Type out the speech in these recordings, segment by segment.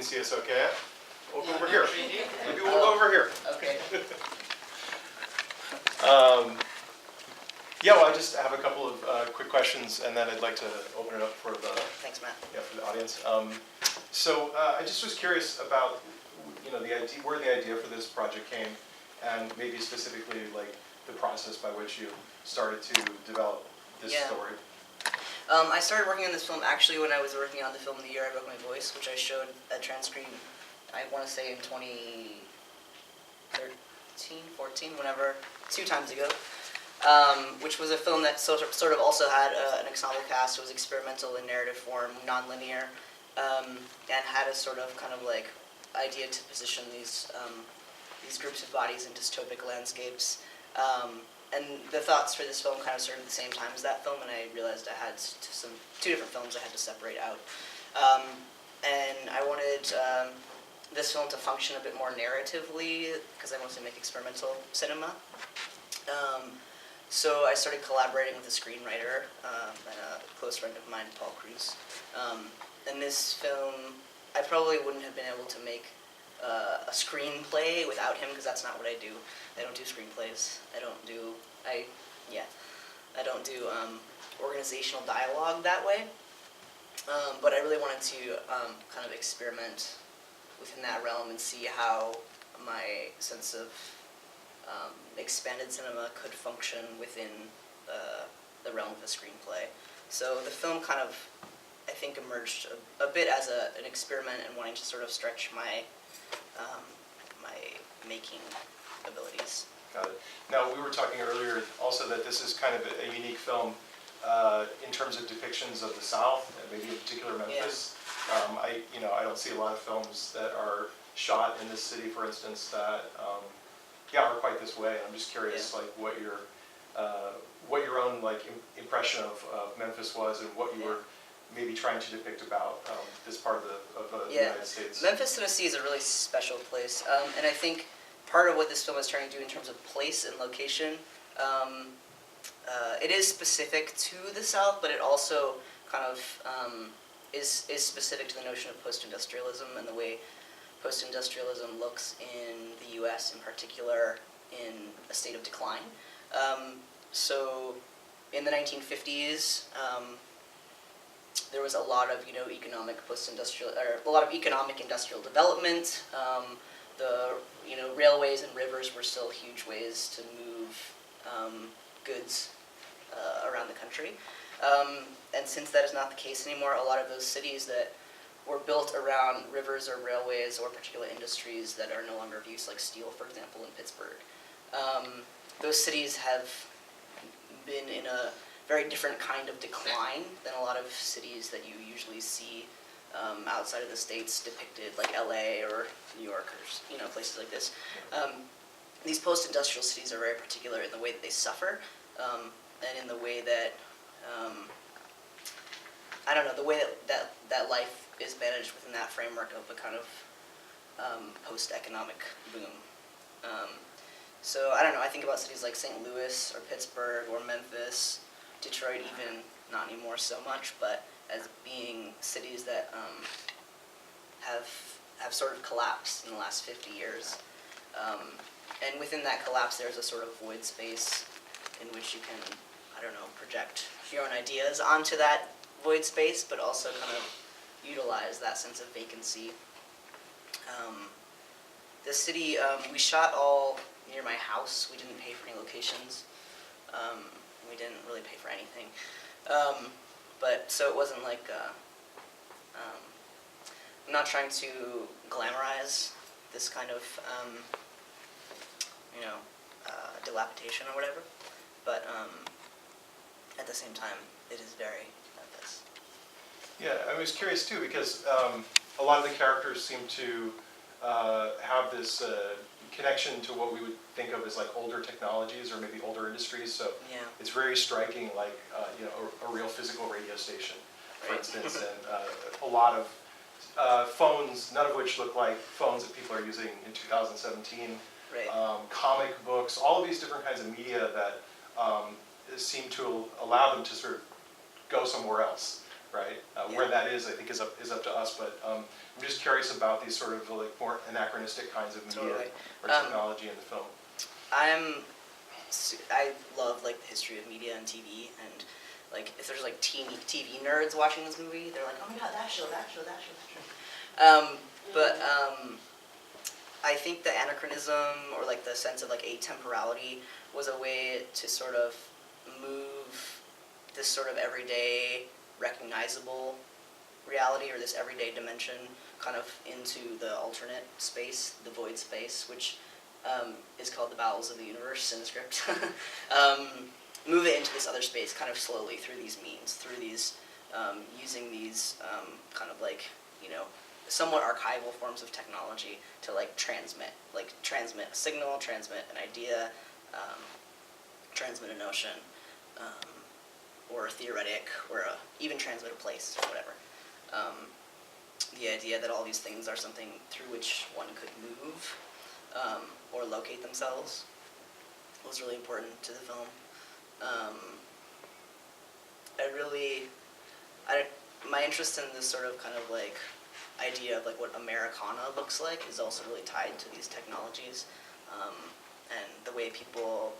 can see us okay. Over here. Maybe we'll go over here. Okay. Yeah, well, I just have a couple of quick questions, and then I'd like to open it up for the Thanks, Matt. for the audience. I just was curious about the idea, where the idea for this project came, and maybe specifically like the process by which you started to develop this story. I started working on this film actually when I was working on the film The Year I Broke My Voice, which I showed at TranScreen, I want to say in 2013, 14, whenever, 2 times ago, which was a film that sort of also had an ensemble cast. It was experimental in narrative form, non-linear, and had a sort of kind of like idea to position these groups of bodies in dystopic landscapes. And the thoughts for this film kind of started at the same time as that film, and I realized I had 2 different films I had to separate out. And I wanted this film to function a bit more narratively, because I wanted to make experimental cinema. So I started collaborating with a screenwriter and a close friend of mine, Paul Cruz. And this film, I probably wouldn't have been able to make a screenplay without him, because that's not what I do. I don't do screenplays. I don't do organizational dialogue that way. But I really wanted to kind of experiment within that realm and see how my sense of expanded cinema could function within the realm of a screenplay. So the film kind of, I think, emerged a bit as an experiment and wanting to sort of stretch my making abilities. Got it. Now, we were talking earlier also that this is kind of a unique film in terms of depictions of the South, and maybe in particular Memphis. Yeah. I don't see a lot of films that are shot in this city, for instance, that are quite this way. I'm just curious, like what your own like impression of Memphis was, and what you were maybe trying to depict about this part of the United States. Memphis, Tennessee is a really special place, and I think part of what this film is trying to do in terms of place and location, it is specific to the South, but it also kind of is specific to the notion of post-industrialism and the way post-industrialism looks in the U.S. in particular in a state of decline. So in the 1950s, there was a lot of economic industrial development. The railways and rivers were still huge ways to move goods around the country. And since that is not the case anymore, a lot of those cities that were built around rivers or railways or particular industries that are no longer of use, like steel, for example, in Pittsburgh, those cities have been in a very different kind of decline than a lot of cities that you usually see outside of the States depicted, like LA or New York or places like this. These post-industrial cities are very particular in the way that they suffer, and in the way that the way that life is managed within that framework of a kind of post-economic boom. So I don't know. I think about cities like St. Louis or Pittsburgh or Memphis, Detroit, even not anymore so much, but as being cities that have sort of collapsed in the last 50 years. And within that collapse, there's a sort of void space in which you can, project your own ideas onto that void space, but also kind of utilize that sense of vacancy. The city, we shot all near my house. We didn't pay for any locations. We didn't really pay for anything. But so it wasn't like, I'm not trying to glamorize this kind of, dilapidation or whatever, but at the same time, it is very Memphis. Yeah, I was curious too, because a lot of the characters seem to have this connection to what we would think of as like older technologies or maybe older industries. So it's very striking, like a real physical radio station, for instance, and a lot of phones, none of which look like phones that people are using in 2017. Right. Comic books, all of these different kinds of media that seem to allow them to sort of go somewhere else. right? Where that is, I think, is up to us, but I'm just curious about these sort of like more anachronistic kinds of media or technology in the film. I love like the history of media and TV, and like if there's like TV nerds watching this movie, they're like, oh my god, that show. I think the anachronism, or like the sense of like atemporality, was a way to sort of move this sort of everyday, recognizable reality, or this everyday dimension, kind of into the alternate space, the void space, which is called the bowels of the universe in the script. Move it into this other space kind of slowly through these means, through these, using these kind of like, somewhat archival forms of technology to like transmit a signal, transmit an idea, transmit a notion, or a theoretic, or even transmit a place, or whatever. The idea that all these things are something through which one could move or locate themselves was really important to the film. My interest in this sort of kind of like idea of like what Americana looks like is also really tied to these technologies, and the way people,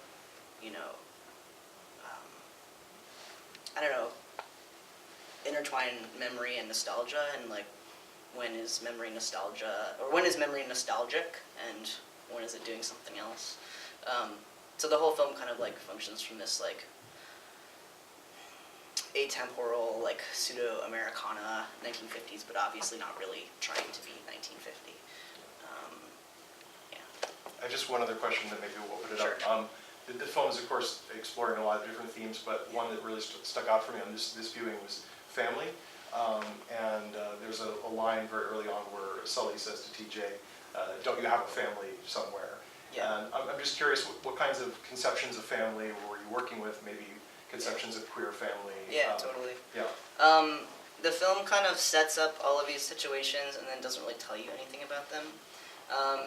intertwine memory and nostalgia, and like when is memory nostalgic, and when is it doing something else. So the whole film kind of like functions from this like atemporal, like pseudo-Americana 1950s, but obviously not really trying to be 1950. I just one other question that maybe we'll put it Sure. up. The film is, of course, exploring a lot of different themes, but one that really stuck out for me on this viewing was family. And there's a line very early on where Sully says to TJ, don't you have a family somewhere? Yeah. And I'm just curious, what kinds of conceptions of family were you working with, maybe conceptions of queer family? Yeah, totally. Yeah. The film kind of sets up all of these situations and then doesn't really tell you anything about them.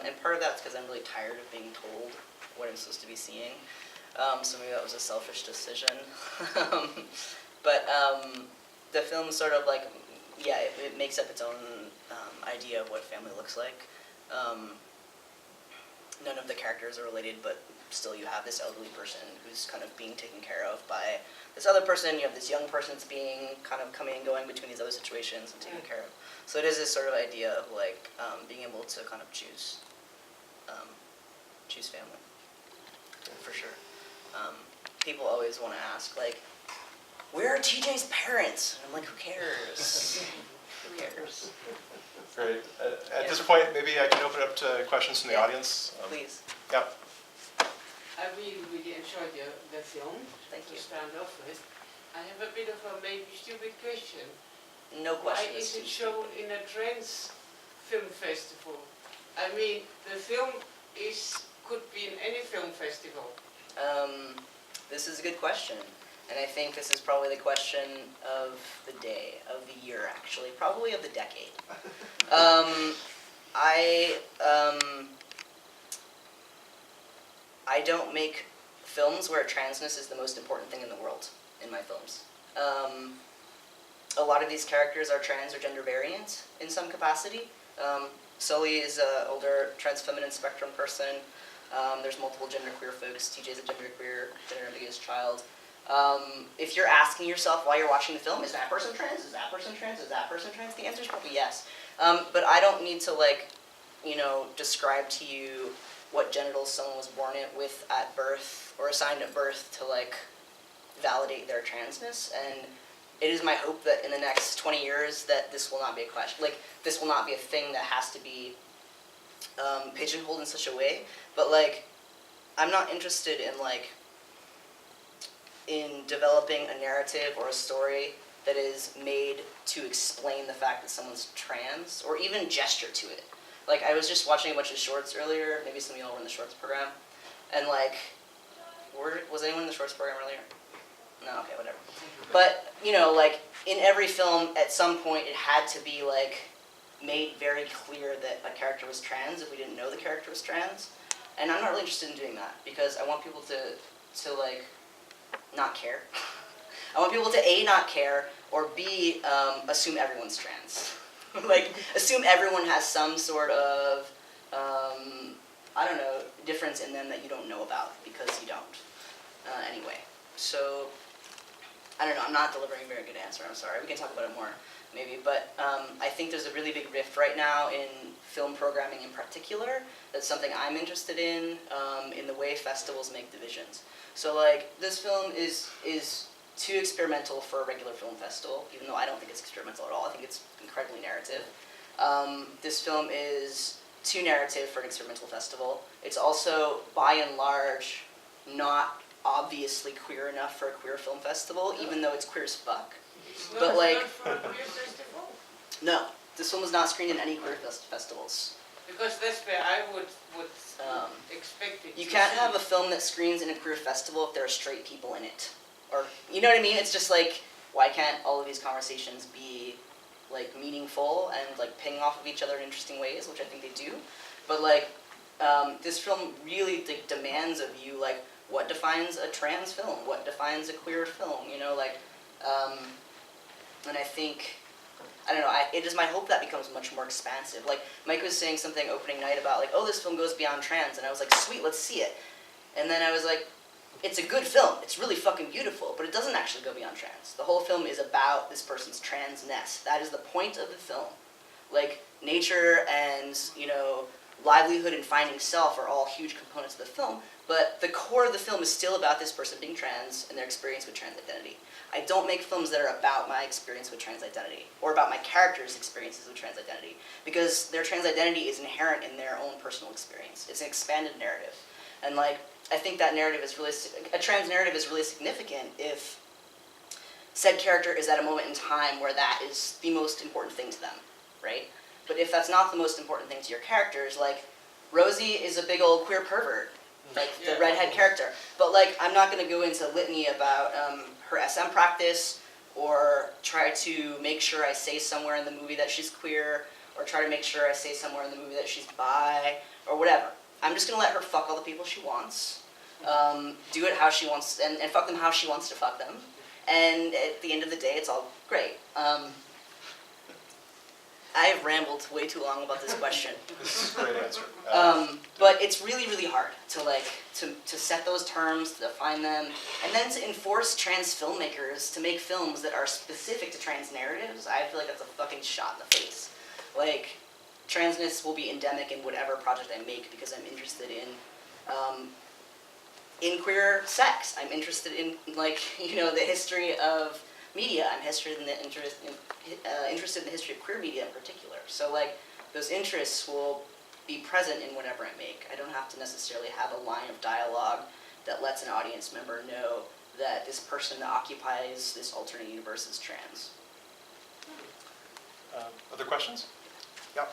And part of that's because I'm really tired of being told what I'm supposed to be seeing. So maybe that was a selfish decision. But the film sort of like, it makes up its own idea of what family looks like. None of the characters are related, but still you have this elderly person who's kind of being taken care of by this other person. You have this young person that's being kind of coming and going between these other situations and taken care of. So it is this sort of idea of like being able to kind of choose family, for sure. People always want to ask like, where are TJ's parents? And I'm like, who cares? Who cares? Great. At this point, maybe I can open it up to questions from the audience. Please. Yeah. I really enjoyed the film. Thank you. To start off with. I have a bit of a maybe stupid question. No question. Why is it shown in a trans film festival? I mean, the film could be in any film festival. This is a good question. And I think this is probably the question of the day, of the year actually, probably of the decade. I don't make films where transness is the most important thing in the world in my films. A lot of these characters are trans or gender variant in some capacity. Sully is an older trans feminine spectrum person. There's multiple genderqueer folks. TJ's a genderqueer, gender ambiguous child. If you're asking yourself while you're watching the film, is that person trans? Is that person trans? Is that person trans? The answer is probably yes. But I don't need to describe to you what genitals someone was born with at birth or assigned at birth to validate their transness. And it is my hope that in the next 20 years that this will not be a question. This will not be a thing that has to be pigeonholed in such a way. But I'm not interested in developing a narrative or a story that is made to explain the fact that someone's trans, or even gesture to it. I was just watching a bunch of shorts earlier, maybe some of y'all were in the shorts program, and was anyone in the shorts program earlier? No, okay, whatever. But, in every film, at some point, it had to be, made very clear that a character was trans if we didn't know the character was trans. And I'm not really interested in doing that, because I want people to not care. I want people to, A, not care, or B, assume everyone's trans. Like, assume everyone has some sort of, I don't know, difference in them that you don't know about, because you don't. Anyway, so, I don't know, I'm not delivering a very good answer, I'm sorry. We can talk about it more, maybe. But I think there's a really big rift right now in film programming in particular. That's something I'm interested in the way festivals make divisions. So, like, this film is too experimental for a regular film festival, even though I don't think it's experimental at all. I think it's incredibly narrative. This film is too narrative for an experimental festival. It's also, by and large, not obviously queer enough for a queer film festival, even though it's queer as fuck. But, like, not for a queer festival? no, this film was not screened in any queer festivals. Because that's where I would expect it. You can't have a film that screens in a queer festival if there are straight people in it. Or, you know what I mean? It's just like, why can't all of these conversations be, like, meaningful and, like, ping off of each other in interesting ways, which I think they do. But, like, this film really, like, demands of you, like, what defines a trans film? What defines a queer film? You know, like, and I think, I don't know, it is my hope that becomes much more expansive. Like, Mike was saying something opening night about, like, oh, this film goes beyond trans, and I was like, sweet, let's see it. And then I was like, it's a good film, it's really fucking beautiful, but it doesn't actually go beyond trans. The whole film is about this person's transness. That is the point of the film. Like, nature and, you know, livelihood and finding self are all huge components of the film, but the core of the film is still about this person being trans and their experience with trans identity. I don't make films that are about my experience with trans identity, or about my characters' experiences with trans identity, because their trans identity is inherent in their own personal experience. It's an expanded narrative. And, like, I think that narrative is really, a trans narrative is really significant if said character is at a moment in time where that is the most important thing to them, right? But if that's not the most important thing to your characters, like, Rosie is a big old queer pervert, like the redhead character. But, like, I'm not going to go into litany about her SM practice, or try to make sure I say somewhere in the movie that she's queer, or try to make sure I say somewhere in the movie that she's bi, or whatever. I'm just going to let her fuck all the people she wants, do it how she wants, and fuck them how she wants to fuck them. And at the end of the day, it's all great. I have rambled way too long about this question. This is a great answer. But it's really, really hard to, like, to set those terms, to define them, and then to enforce trans filmmakers to make films that are specific to trans narratives. I feel like that's a fucking shot in the face. Like, transness will be endemic in whatever project I make because I'm interested in queer sex. I'm interested in, like, you know, the history of media. I'm interested in the history of queer media in particular. So, like, those interests will be present in whatever I make. I don't have to necessarily have a line of dialogue that lets an audience member know that this person that occupies this alternate universe is trans. Other questions? Yeah.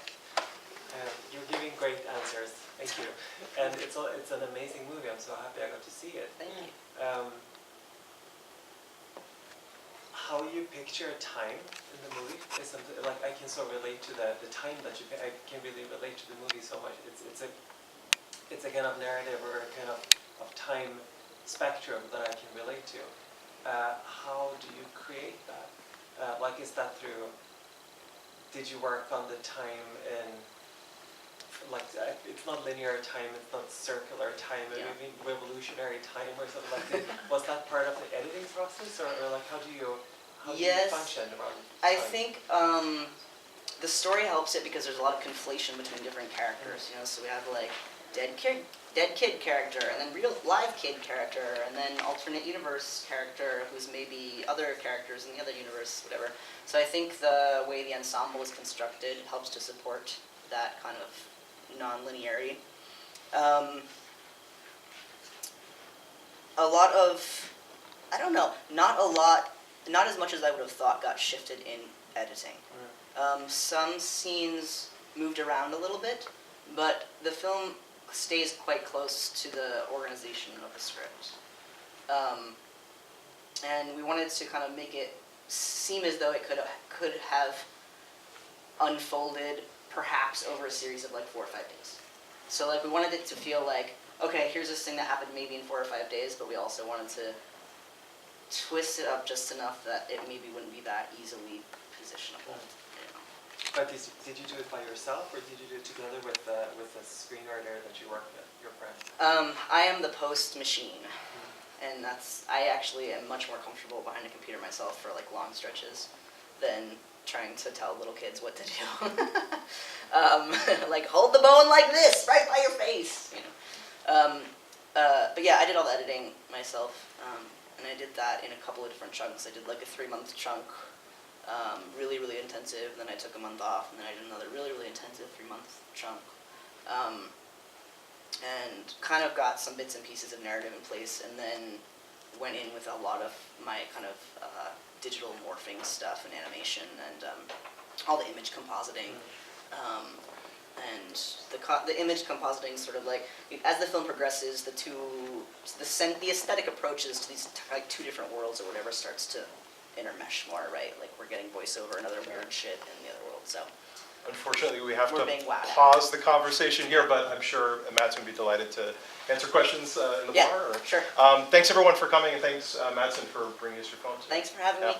You're giving great answers. Thank you. And it's an amazing movie. I'm so happy I got to see it. Thank you. How you picture time in the movie is something, like, I can so relate to the time that you. I can really relate to the movie so much. It's a kind of narrative or a kind of time spectrum that I can relate to. How do you create that? Like, is that through? Did you work on the time in, like, it's not linear time, it's not circular time, Yeah. maybe revolutionary time or something like that. Was that part of the editing process, or like, how do you Yes. function around I time? think the story helps it because there's a lot of conflation between different characters. You know, so we have, like, dead kid character, and then real live kid character, and then alternate universe character who's maybe other characters in the other universe, whatever. So I think the way the ensemble is constructed helps to support that kind of non-linearity. A lot of, I don't know, not as much as I would have thought got shifted in editing. Some scenes moved around a little bit, but the film stays quite close to the organization of the script. And we wanted to kind of make it seem as though it could have unfolded perhaps over a series of, like, 4 or 5 days. So, like, we wanted it to feel like, okay, here's this thing that happened maybe in 4 or 5 days, but we also wanted to twist it up just enough that it maybe wouldn't be that easily positionable. You know. But did you do it by yourself, or did you do it together with a screenwriter that you work with, your friend? I am the post machine, and I actually am much more comfortable behind a computer myself for like long stretches than trying to tell little kids what to do. Like hold the bone like this, right by your face. You know. But yeah, I did all the editing myself, and I did that in a couple of different chunks. I did like a 3-month chunk, really, really intensive. Then I took a month off, and then I did another really, really intensive 3-month chunk. And kind of got some bits and pieces of narrative in place, and then went in with a lot of my kind of digital morphing stuff and animation and all the image compositing. And the image compositing sort of like, as the film progresses, the aesthetic approaches to these like 2 different worlds or whatever starts to intermesh more, right? Like we're getting voiceover and other weird shit in the other world, so. Unfortunately, we have We're to being wowed out. pause the conversation here, but I'm sure Madsen would be delighted to answer questions in the Yeah, bar. Or, sure. Thanks everyone for coming, and thanks Madsen for bringing us your film today. Thanks for having me. Yeah.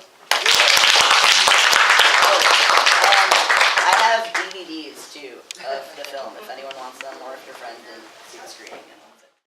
I have DVDs too of the film if anyone wants them, or if your friend didn't see the screening.